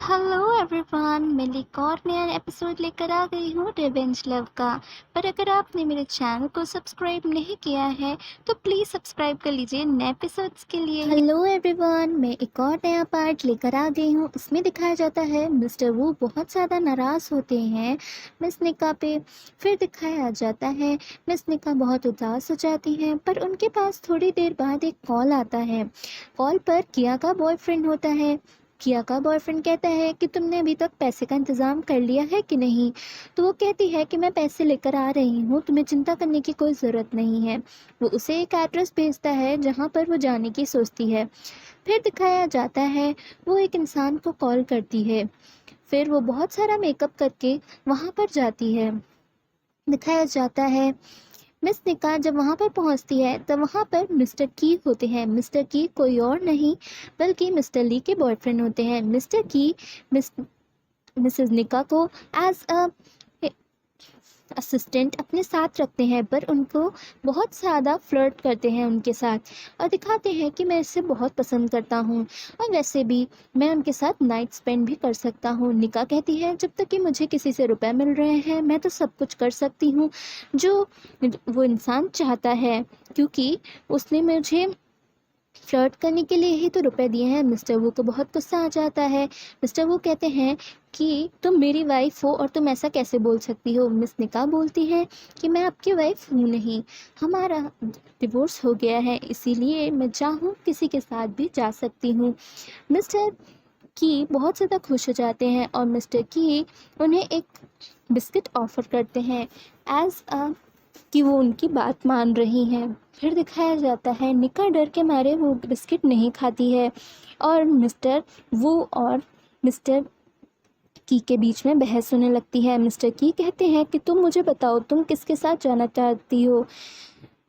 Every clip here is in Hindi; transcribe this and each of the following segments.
हेलो एवरीवन, मैं एक और नया एपिसोड लेकर आ गई हूँ रिवेंज लव का। पर अगर आपने मेरे चैनल को सब्सक्राइब नहीं किया है तो प्लीज़ सब्सक्राइब कर लीजिए नए एपिसोड्स के लिए। हेलो एवरीवन, मैं एक और नया पार्ट लेकर आ गई हूँ। इसमें दिखाया जाता है मिस्टर वू बहुत ज़्यादा नाराज़ होते हैं मिस निका पे। फिर दिखाया जाता है मिस निका बहुत उदास हो जाती हैं, पर उनके पास थोड़ी देर बाद एक कॉल आता है। कॉल पर किया का बॉयफ्रेंड होता है। किया का बॉयफ्रेंड कहता है कि तुमने अभी तक पैसे का इंतज़ाम कर लिया है कि नहीं। तो वो कहती है कि मैं पैसे लेकर आ रही हूँ, तुम्हें चिंता करने की कोई ज़रूरत नहीं है। वो उसे एक एड्रेस भेजता है जहाँ पर वो जाने की सोचती है। फिर दिखाया जाता है वो एक इंसान को कॉल करती है। फिर वो बहुत सारा मेकअप करके वहाँ पर जाती है। दिखाया जाता है मिस निका जब वहाँ पर पहुँचती है तब वहाँ पर मिस्टर की होते हैं। मिस्टर की कोई और नहीं बल्कि मिस्टर ली के बॉयफ्रेंड होते हैं। मिस्टर की मिसेस निका को एज अ असिस्टेंट अपने साथ रखते हैं, पर उनको बहुत ज़्यादा फ्लर्ट करते हैं उनके साथ और दिखाते हैं कि मैं इससे बहुत पसंद करता हूँ और वैसे भी मैं उनके साथ नाइट स्पेंड भी कर सकता हूँ। निका कहती है जब तक कि मुझे किसी से रुपए मिल रहे हैं मैं तो सब कुछ कर सकती हूँ जो वो इंसान चाहता है, क्योंकि उसने मुझे फ्लर्ट करने के लिए ही तो रुपए दिए हैं। मिस्टर वू को बहुत गुस्सा आ जाता है। मिस्टर वू कहते हैं कि तुम मेरी वाइफ हो और तुम ऐसा कैसे बोल सकती हो। मिस निका बोलती है कि मैं आपकी वाइफ हूँ नहीं, हमारा डिवोर्स हो गया है, इसीलिए मैं चाहूँ किसी के साथ भी जा सकती हूँ। मिस्टर की बहुत ज़्यादा खुश हो जाते हैं और मिस्टर की उन्हें एक बिस्किट ऑफर करते हैं एज अ कि वो उनकी बात मान रही हैं। फिर दिखाया जाता है निका डर के मारे वो बिस्किट नहीं खाती है और मिस्टर वो और मिस्टर की के बीच में बहस होने लगती है। मिस्टर की कहते हैं कि तुम मुझे बताओ तुम किसके साथ जाना चाहती हो,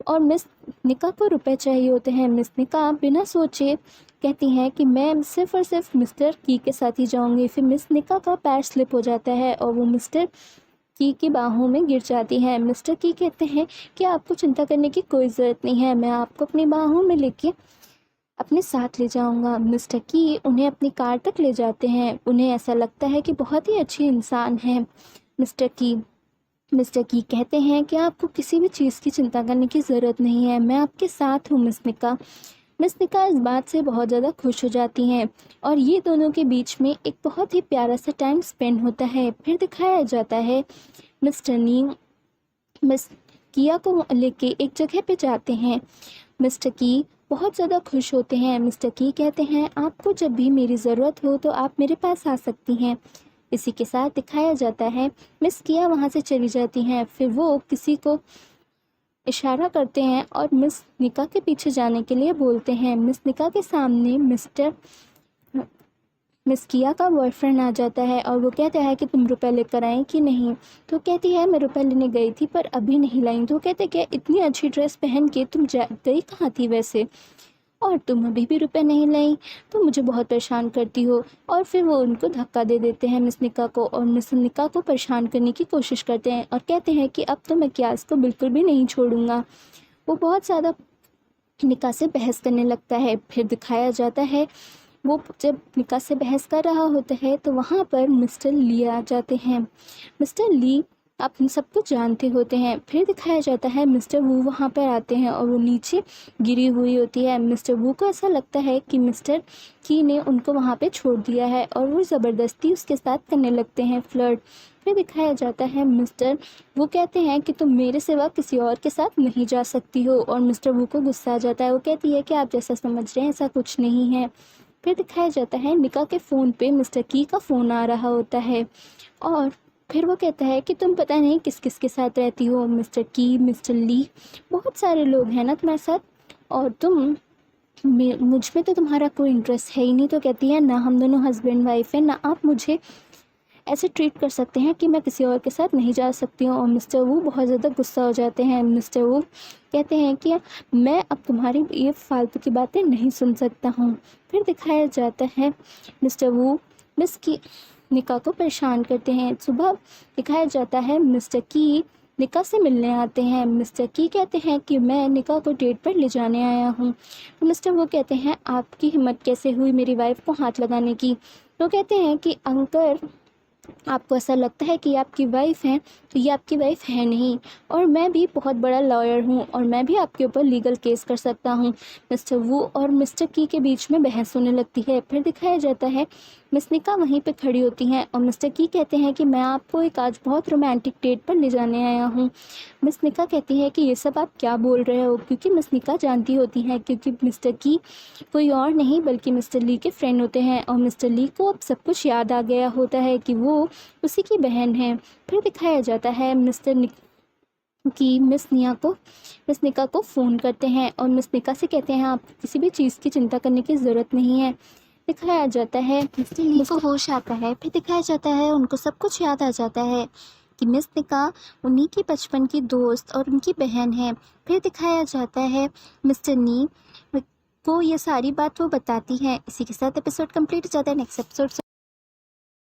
और मिस निका को रुपए चाहिए होते हैं। मिस निका बिना सोचे कहती हैं कि मैं सिर्फ और सिर्फ मिस्टर की के साथ ही जाऊंगी। फिर मिस निका का पैर स्लिप हो जाता है और वो मिस्टर की बाहों में गिर जाती हैं। मिस्टर की कहते हैं कि आपको चिंता करने की कोई ज़रूरत नहीं है, मैं आपको अपनी बाहों में लेके अपने साथ ले जाऊंगा। मिस्टर की उन्हें अपनी कार तक ले जाते हैं। उन्हें ऐसा लगता है कि बहुत ही अच्छे इंसान हैं मिस्टर की। मिस्टर की कहते हैं कि आपको किसी भी चीज़ की चिंता करने की ज़रूरत नहीं है, मैं आपके साथ हूँ मिस निका। मिस निका इस बात से बहुत ज़्यादा खुश हो जाती हैं और ये दोनों के बीच में एक बहुत ही प्यारा सा टाइम स्पेंड होता है। फिर दिखाया जाता है मिस्टर नी मिस किया को लेके एक जगह पे जाते हैं। मिस्टर की बहुत ज़्यादा खुश होते हैं। मिस्टर की कहते हैं आपको जब भी मेरी ज़रूरत हो तो आप मेरे पास आ सकती हैं। इसी के साथ दिखाया जाता है मिस किया वहाँ से चली जाती हैं। फिर वो किसी को इशारा करते हैं और मिस निका के पीछे जाने के लिए बोलते हैं। मिस निका के सामने मिस किया का बॉयफ्रेंड आ जाता है और वो कहता है कि तुम रुपए लेकर आए कि नहीं। तो कहती है मैं रुपए लेने गई थी पर अभी नहीं लाई। तो कहते कि इतनी अच्छी ड्रेस पहन के तुम जा गई कहाँ थी वैसे, और तुम अभी भी रुपए नहीं लाई, तो मुझे बहुत परेशान करती हो। और फिर वो उनको धक्का दे देते हैं मिस निका को, और मिस निका को परेशान करने की कोशिश करते हैं और कहते हैं कि अब तो मैं क्यास को बिल्कुल भी नहीं छोड़ूंगा। वो बहुत ज़्यादा निका से बहस करने लगता है। फिर दिखाया जाता है वो जब निका से बहस कर रहा होता है तो वहाँ पर मिस्टर ली आ जाते हैं। मिस्टर ली आप सब कुछ जानते होते हैं। फिर दिखाया जाता है मिस्टर वू वहाँ पर आते हैं और वो नीचे गिरी हुई होती है। मिस्टर वू को ऐसा लगता है कि मिस्टर की ने उनको वहाँ पे छोड़ दिया है और वो ज़बरदस्ती उसके साथ करने लगते हैं फ्लर्ट। फिर दिखाया जाता है मिस्टर वो कहते हैं कि तुम मेरे सिवा किसी और के साथ नहीं जा सकती हो, और मिस्टर वू को गुस्सा आ जाता है। वो कहती है कि आप जैसा समझ रहे हैं ऐसा कुछ नहीं है। फिर दिखाया जाता है निका के फ़ोन पे मिस्टर की का फ़ोन आ रहा होता है और फिर वो कहता है कि तुम पता नहीं किस किस के साथ रहती हो, मिस्टर की, मिस्टर ली, बहुत सारे लोग हैं ना तुम्हारे साथ, और तुम मुझ में तो तुम्हारा कोई इंटरेस्ट है ही नहीं। तो कहती है ना हम दोनों हस्बैंड वाइफ हैं, ना आप मुझे ऐसे ट्रीट कर सकते हैं कि मैं किसी और के साथ नहीं जा सकती हूँ। और मिस्टर वू बहुत ज़्यादा गुस्सा हो जाते हैं। मिस्टर वू कहते हैं कि मैं अब तुम्हारी ये फालतू की बातें नहीं सुन सकता हूँ। फिर दिखाया जाता है मिस्टर वू मिस की निका को परेशान करते हैं। सुबह दिखाया जाता है मिस्टर की निका से मिलने आते हैं। मिस्टर की कहते हैं कि मैं निका को डेट पर ले जाने आया हूँ। तो मिस्टर वो कहते हैं आपकी हिम्मत कैसे हुई मेरी वाइफ को हाथ लगाने की। तो कहते हैं कि अंकल, आपको ऐसा लगता है कि ये आपकी वाइफ़ हैं, तो ये आपकी वाइफ़ है नहीं, और मैं भी बहुत बड़ा लॉयर हूँ और मैं भी आपके ऊपर लीगल केस कर सकता हूँ। मिस्टर वू और मिस्टर की के बीच में बहस होने लगती है। फिर दिखाया जाता है मिस निका वहीं पे खड़ी होती हैं और मिस्टर की कहते हैं कि मैं आपको एक आज बहुत रोमांटिक डेट पर ले जाने आया हूँ। मिस निका कहती है कि ये सब आप क्या बोल रहे हो, क्योंकि मिस निका जानती होती हैं क्योंकि मिस्टर की कोई और नहीं बल्कि मिस्टर ली के फ्रेंड होते हैं और मिस्टर ली को अब सब कुछ याद आ गया होता है कि वो उसी की बहन है। फिर दिखाया जाता है मिस्टर निक कि मिस निका को फ़ोन करते हैं और मिस निका से कहते हैं आप किसी भी चीज़ की चिंता करने की ज़रूरत नहीं है। दिखाया जाता है मिस्टर ली को होश आता है। फिर दिखाया जाता है उनको सब कुछ याद आ जाता है कि मिस निका उन्हीं की बचपन की दोस्त और उनकी बहन है। फिर दिखाया जाता है मिस्टर नी को ये सारी बात वो बताती हैं। इसी के साथ एपिसोड कंप्लीट हो जाता है। Next episode